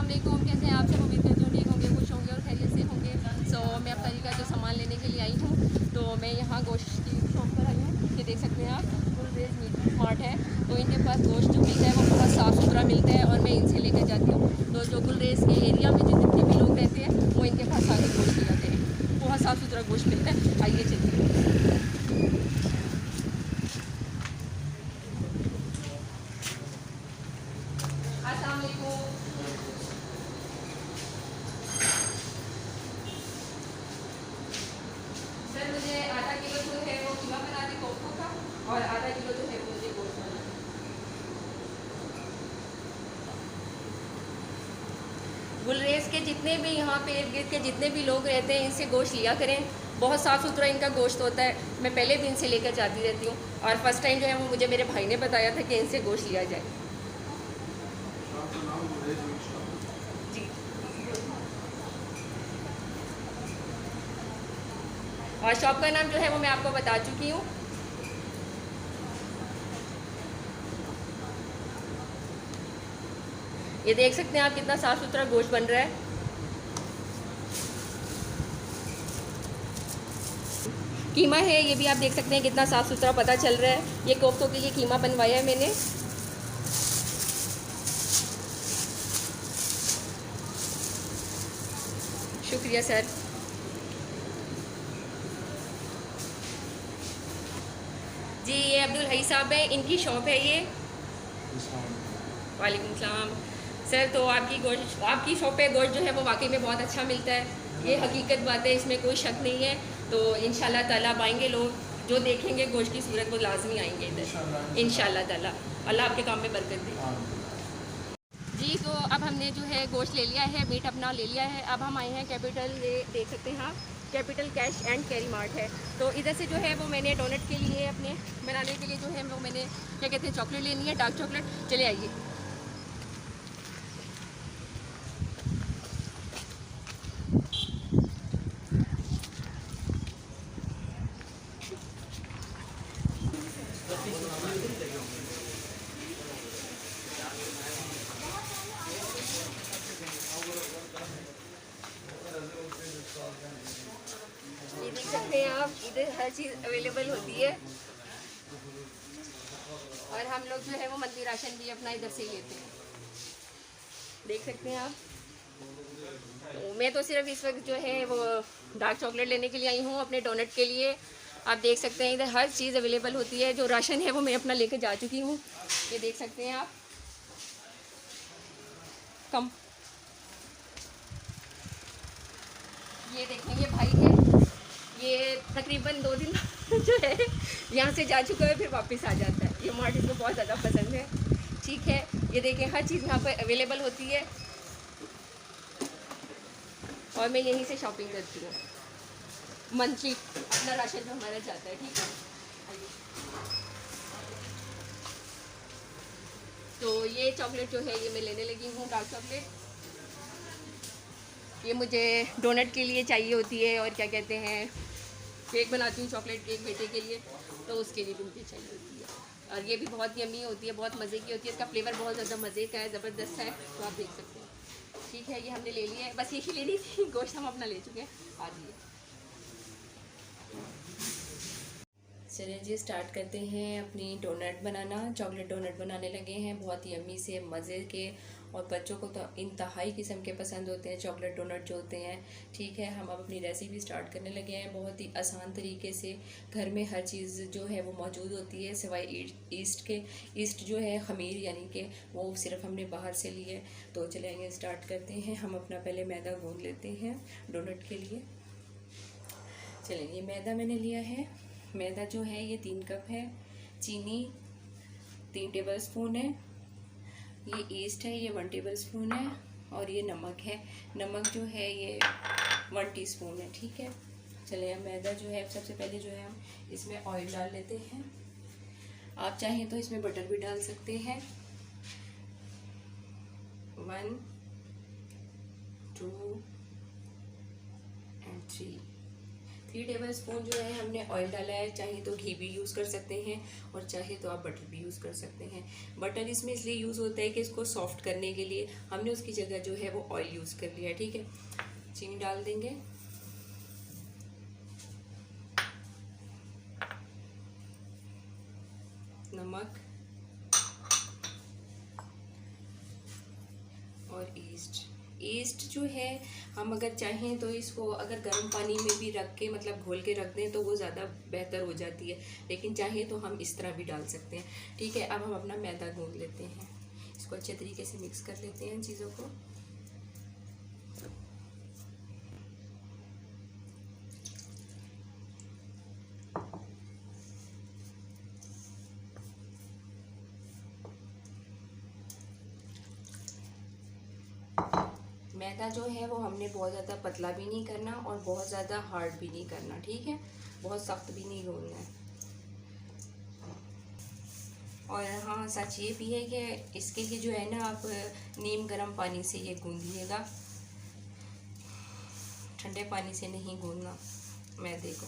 अस्सलामुअलैकुम, कैसे हैं आप सब? उम्मीद करती हूँ ठीक होंगे, खुश होंगे और खैरियत से होंगे। सो मैं अब तरीका जो सामान लेने के लिए आई हूँ, तो मैं यहाँ गोश्त की शॉप पर आई हूँ। ये देख सकते हैं आप, गुलरेज मीट मार्ट है। तो इनके पास गोश्त जो मिलता है वो बहुत साफ़ सुथरा मिलता है और मैं इनसे लेकर जाती हूँ। तो जो गुलरेज के एरिया में जितने भी लोग रहते हैं वो इनके पास आगे गोश्त ले जाते हैं। बहुत साफ़ सुथरा गोश्त मिलता है। आइए चलिए। अस्सलाम वालेकुम। सर मुझे आधा किलो जो है वो कीमा बना दी कोफ्तों का, और आधा किलो जो है वो मुझे गोश्त बना दी। गुलरेज के जितने भी यहाँ पे इर्द गिर्द के जितने भी लोग रहते हैं इनसे गोश्त लिया करें। बहुत साफ़ सुथरा इनका गोश्त होता है। मैं पहले भी इनसे लेकर जाती रहती हूँ, और फर्स्ट टाइम जो है वो मुझे मेरे भाई ने बताया था कि इनसे गोश्त लिया जाए। जी। और शॉप का नाम जो है वो मैं आपको बता चुकी हूँ। ये देख सकते हैं आप कितना साफ़ सुथरा गोश्त बन रहा है। कीमा है, ये भी आप देख सकते हैं कितना साफ़ सुथरा पता चल रहा है। ये कोफ्तों के लिए कीमा बनवाया है मैंने। शुक्रिया सर। जी, ये अब्दुल हई साहब है, इनकी शॉप है ये। वालेकुम सलाम। सर, तो आपकी शॉप पे गोश्त जो है वो वाकई में बहुत अच्छा मिलता है। ये हकीकत बात है, इसमें कोई शक नहीं है। तो इंशाल्लाह ताला अब आएंगे लोग, जो देखेंगे गोश्त की सूरत वो लाजमी आएंगे इधर इंशाल्लाह ताला। अल्लाह आपके काम में बरकत दे। जी, तो अब हमने जो है गोश्त ले लिया है, मीट अपना ले लिया है। अब हम आए हैं कैपिटल, ये देख सकते हैं आप, capital cash and carry mart है। तो इधर से जो है वो मैंने डोनट के लिए अपने बनाने के लिए जो है वो मैंने क्या कहते हैं चॉकलेट लेनी है, डार्क चॉकलेट। चले आइए। ये देख सकते हैं आप, इधर हर चीज़ अवेलेबल होती है। और हम लोग जो है वो मंथली राशन भी अपना इधर से ही लेते हैं। देख सकते हैं आप। तो मैं तो सिर्फ इस वक्त जो है वो डार्क चॉकलेट लेने के लिए आई हूँ अपने डोनट के लिए। आप देख सकते हैं इधर हर चीज़ अवेलेबल होती है। जो राशन है वो मैं अपना लेके जा चुकी हूँ। ये देख सकते हैं आप। कम ये देखें, ये भाई है, ये तकरीबन 2 दिन जो है यहाँ से जा चुका है, फिर वापस आ जाता है। ये मार्ट इसको बहुत ज़्यादा पसंद है। ठीक है, ये देखें हर चीज़ यहाँ पर अवेलेबल होती है, और मैं यहीं से शॉपिंग करती हूँ। मंथली अपना राशन जो हमारा जाता है। ठीक है, आइए। तो ये चॉकलेट जो है ये मैं लेने लगी हूँ, डार्क चॉकलेट। ये मुझे डोनट के लिए चाहिए होती है, और क्या कहते हैं केक बनाती हूँ, चॉकलेट केक बेटे के लिए, तो उसके लिए भी मुझे चाहिए होती है। और ये भी बहुत यम्मी होती है, बहुत मज़े की होती है। इसका फ्लेवर बहुत ज़्यादा मज़े का है, ज़बरदस्त है। तो आप देख सकते हैं। ठीक है, ये हमने ले लिया है, बस यही लेनी थी। गोश्त हम अपना ले चुके हैं। आ जाइए। चलिए जी, स्टार्ट करते हैं अपनी डोनट बनाना। चॉकलेट डोनट बनाने लगे हैं, बहुत यम्मी से, मज़े के। और बच्चों को तो इंतहाई किस्म के पसंद होते हैं चॉकलेट डोनट जो होते हैं। ठीक है, हम अब अपनी रेसिपी स्टार्ट करने लगे हैं। बहुत ही आसान तरीके से घर में हर चीज़ जो है वो मौजूद होती है, सिवाय ईस्ट के। ईस्ट जो है खमीर, यानी कि वो सिर्फ हमने बाहर से ली है। तो चलिए आइए स्टार्ट करते हैं। हम अपना पहले मैदा गूंद लेते हैं डोनट के लिए। चलिए, ये मैदा मैंने लिया है। मैदा जो है ये 3 कप है। चीनी 3 टेबल स्पून है। ये ईस्ट है, ये 1 टेबल स्पून है। और ये नमक है। नमक जो है ये 1 टीस्पून है। ठीक है, चलिए अब मैदा जो है सबसे पहले जो है हम इसमें ऑयल डाल लेते हैं। आप चाहें तो इसमें बटर भी डाल सकते हैं। 1 2 एंड 3 3 टेबलस्पून जो है हमने ऑयल डाला है। चाहे तो घी भी यूज़ कर सकते हैं और चाहे तो आप बटर भी यूज़ कर सकते हैं। बटर इसमें इसलिए यूज़ होता है कि इसको सॉफ्ट करने के लिए, हमने उसकी जगह जो है वो ऑयल यूज़ कर लिया है। ठीक है, चीनी डाल देंगे, नमक और ईस्ट जो है हम अगर चाहें तो इसको अगर गर्म पानी में भी रख के मतलब घोल के रख दें तो वो ज़्यादा बेहतर हो जाती है, लेकिन चाहें तो हम इस तरह भी डाल सकते हैं। ठीक है, अब हम अपना मैदा गूंद लेते हैं। इसको अच्छे तरीके से मिक्स कर लेते हैं इन चीज़ों को। मैदा जो है वो हमने बहुत ज़्यादा पतला भी नहीं करना और बहुत ज़्यादा हार्ड भी नहीं करना। ठीक है, बहुत सख्त भी नहीं गूंदना है। और हाँ, सच ये भी है कि इसके लिए जो है ना, आप नीम गर्म पानी से ये गूंदिएगा, ठंडे पानी से नहीं गूंदना मैदे को।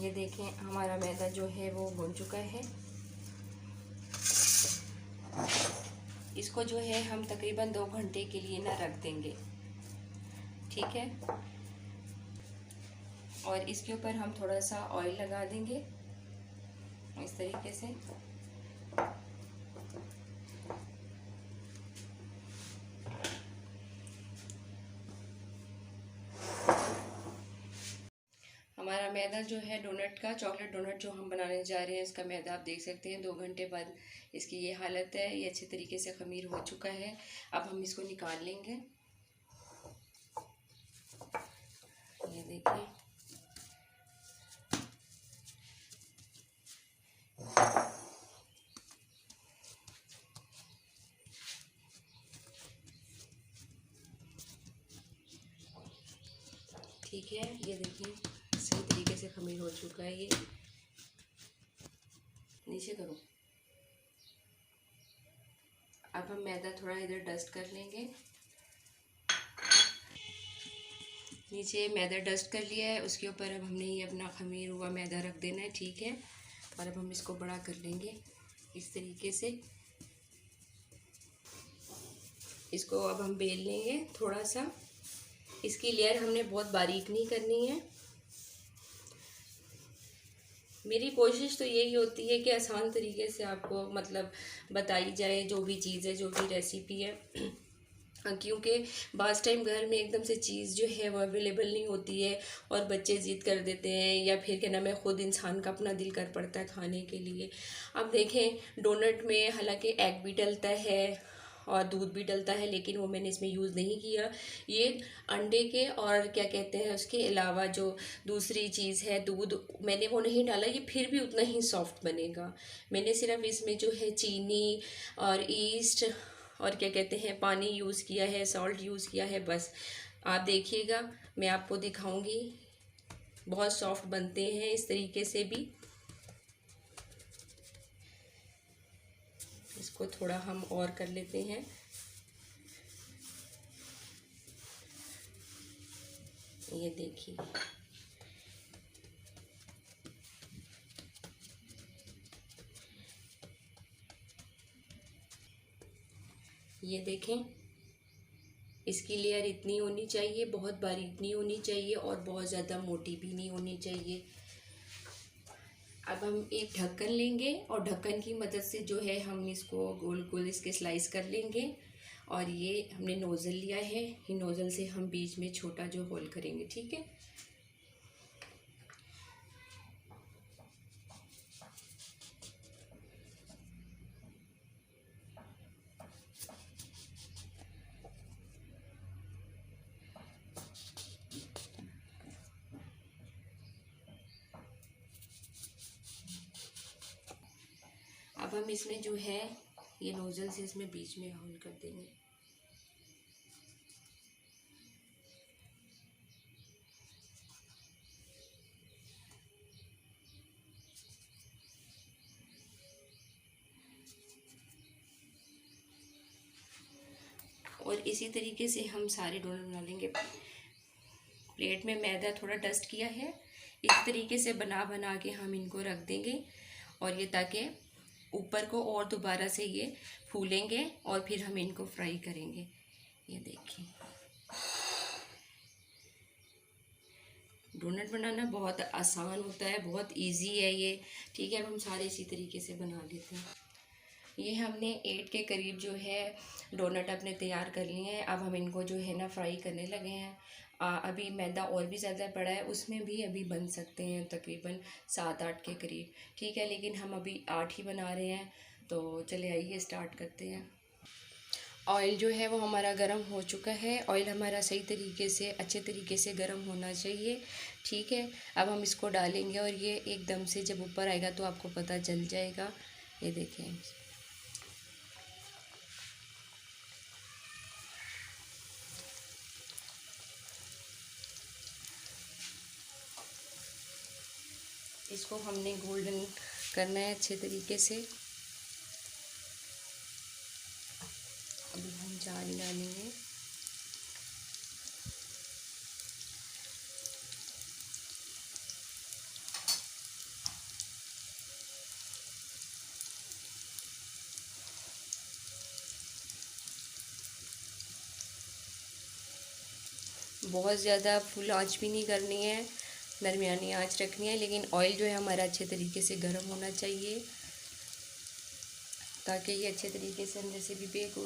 ये देखें, हमारा मैदा जो है वो गूंद चुका है। इसको जो है हम तकरीबन 2 घंटे के लिए ना रख देंगे। ठीक है, और इसके ऊपर हम थोड़ा सा ऑयल लगा देंगे इस तरीके से। हमारा मैदा जो है डोनट का, चॉकलेट डोनट जो हम बनाने जा रहे हैं, इसका मैदा आप देख सकते हैं 2 घंटे बाद इसकी ये हालत है। ये अच्छे तरीके से खमीर हो चुका है। अब हम इसको निकाल लेंगे। ये देखिए, ठीक है, ये देखिए सही तरीके से खमीर हो चुका है। ये नीचे करो। अब हम मैदा थोड़ा इधर डस्ट कर लेंगे। नीचे मैदा डस्ट कर लिया है, उसके ऊपर अब हमने ये अपना खमीर हुआ मैदा रख देना है। ठीक है, और अब हम इसको बड़ा कर लेंगे इस तरीके से। इसको अब हम बेल लेंगे थोड़ा सा। इसकी लेयर हमने बहुत बारीक नहीं करनी है। मेरी कोशिश तो यही होती है कि आसान तरीके से आपको मतलब बताई जाए जो भी चीज़ है, जो भी रेसिपी है, क्योंकि बाज़ टाइम घर में एकदम से चीज़ जो है वो अवेलेबल नहीं होती है और बच्चे ज़िद कर देते हैं, या फिर क्या नाम है, ख़ुद इंसान का अपना दिल कर पड़ता है खाने के लिए। अब देखें, डोनट में हालांकि एग भी डलता है और दूध भी डलता है, लेकिन वो मैंने इसमें यूज़ नहीं किया। ये अंडे के और क्या कहते हैं उसके अलावा जो दूसरी चीज़ है दूध, मैंने वो नहीं डाला। ये फिर भी उतना ही सॉफ्ट बनेगा। मैंने सिर्फ इसमें जो है चीनी और ईस्ट और क्या कहते हैं पानी यूज़ किया है, सॉल्ट यूज़ किया है, बस। आप देखिएगा, मैं आपको दिखाऊंगी। बहुत सॉफ्ट बनते हैं इस तरीके से भी। इसको थोड़ा हम और कर लेते हैं। ये देखिए, ये देखें, इसकी लेयर इतनी होनी चाहिए, बहुत बारीक नहीं होनी चाहिए और बहुत ज़्यादा मोटी भी नहीं होनी चाहिए। अब हम एक ढक्कन लेंगे और ढक्कन की मदद से जो है हम इसको गोल गोल इसके स्लाइस कर लेंगे। और ये हमने नोज़ल लिया है, ये नोज़ल से हम बीच में छोटा जो होल करेंगे। ठीक है, अब हम इसमें जो है ये नोज़ल से इसमें बीच में होल कर देंगे। और और इसी तरीके से हम सारे डोनट बना लेंगे। प्लेट में मैदा थोड़ा डस्ट किया है, इस तरीके से बना बना के हम इनको रख देंगे और ये ताकि ऊपर को और दोबारा से ये फूलेंगे और फिर हम इनको फ्राई करेंगे। ये देखिए डोनट बनाना बहुत आसान होता है, बहुत इजी है ये। ठीक है, अब हम सारे इसी तरीके से बना लेते हैं। ये हमने 8 के करीब जो है डोनट अपने तैयार कर लिए हैं। अब हम इनको जो है ना फ्राई करने लगे हैं। अभी मैदा और भी ज़्यादा पड़ा है, उसमें भी अभी बन सकते हैं तकरीबन 7-8 के करीब। ठीक है, लेकिन हम अभी 8 ही बना रहे हैं, तो चले आइए स्टार्ट करते हैं। ऑयल जो है वो हमारा गर्म हो चुका है। ऑयल हमारा सही तरीके से अच्छे तरीके से गर्म होना चाहिए। ठीक है, अब हम इसको डालेंगे और ये एकदम से जब ऊपर आएगा तो आपको पता चल जाएगा। ये देखें, इसको हमने गोल्डन करना है अच्छे तरीके से। अभी हम जाली डालेंगे। बहुत ज़्यादा फुल आंच भी नहीं करनी है, दरमियानी आंच रखनी है, लेकिन ऑयल जो है हमारा अच्छे तरीके से गर्म होना चाहिए ताकि ये अच्छे तरीके से अंदर से भी बेक हो।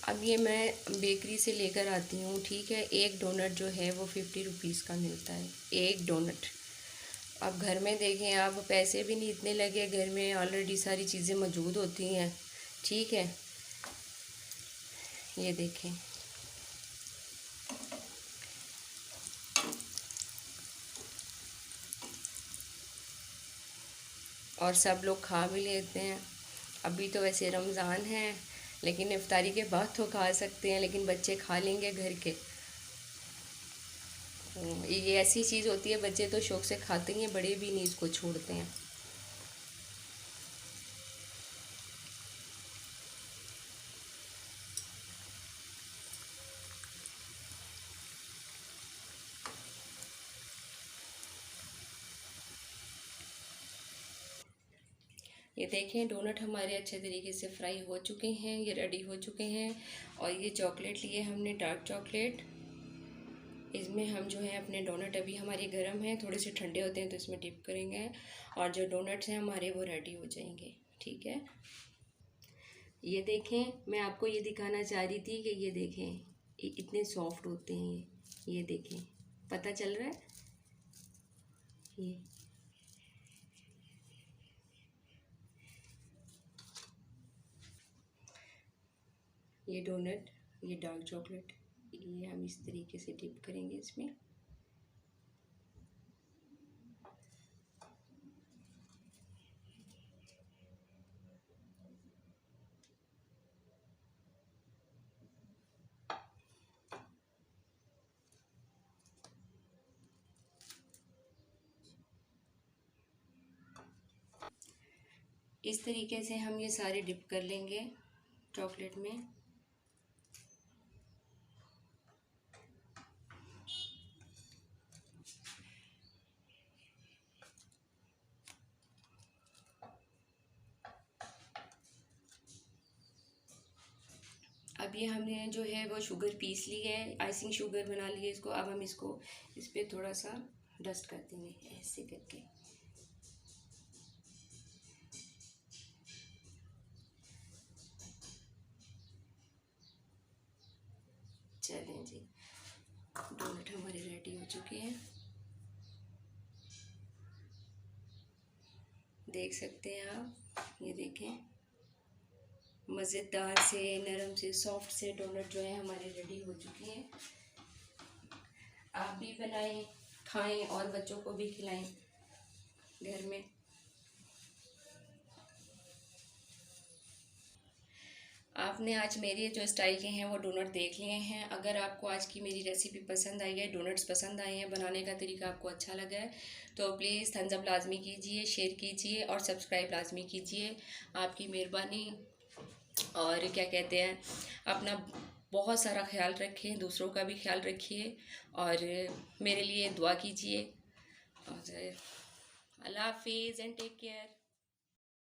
अब ये मैं बेकरी से लेकर आती हूँ। ठीक है, एक डोनट जो है वो 50 रुपीज़ का मिलता है, एक डोनट। अब घर में देखें आप, पैसे भी नहीं इतने लगे, घर में ऑलरेडी सारी चीज़ें मौजूद होती हैं। ठीक है, ये देखें, और सब लोग खा भी लेते हैं। अभी तो वैसे रमज़ान है, लेकिन इफ्तारी के बाद तो खा सकते हैं, लेकिन बच्चे खा लेंगे घर के। ये ऐसी चीज़ होती है, बच्चे तो शौक़ से खाते ही हैं, बड़े भी नहीं इसको छोड़ते हैं। ये देखें डोनट हमारे अच्छे तरीके से फ्राई हो चुके हैं, ये रेडी हो चुके हैं। और ये चॉकलेट लिए हमने, डार्क चॉकलेट, इसमें हम जो है अपने डोनट, अभी हमारे गर्म हैं, थोड़े से ठंडे होते हैं तो इसमें डिप करेंगे और जो डोनट्स हैं हमारे वो रेडी हो जाएंगे। ठीक है, ये देखें, मैं आपको ये दिखाना चाह रही थी कि ये देखें इतने सॉफ्ट होते हैं ये देखें, पता चल रहा है ये डोनट, ये डार्क चॉकलेट, ये हम इस तरीके से डिप करेंगे इसमें। इस तरीके से हम ये सारे डिप कर लेंगे चॉकलेट में। अब ये हमने जो है वो शुगर पीस ली है, आइसिंग शुगर बना ली है इसको। अब हम इसको इस पर थोड़ा सा डस्ट कर देंगे ऐसे करके। चलें जी, डोनट हमारे रेडी हो चुके हैं, देख सकते हैं आप। ये देखें, मज़ेदार से, नरम से, सॉफ्ट से डोनट जो है हमारे रेडी हो चुके हैं। आप भी बनाएं, खाएं और बच्चों को भी खिलाएं घर में। आपने आज मेरे जो स्टाइल के हैं वो डोनट देख लिए हैं। अगर आपको आज की मेरी रेसिपी पसंद आई है, डोनट्स पसंद आए हैं, बनाने का तरीका आपको अच्छा लगा है, तो प्लीज़ थम्स अप लाजमी कीजिए, शेयर कीजिए और सब्सक्राइब लाजमी कीजिए। आपकी मेहरबानी। और क्या कहते हैं, अपना बहुत सारा ख्याल रखें, दूसरों का भी ख्याल रखिए और मेरे लिए दुआ कीजिए। और अल्लाह हाफिज़ एंड टेक केयर।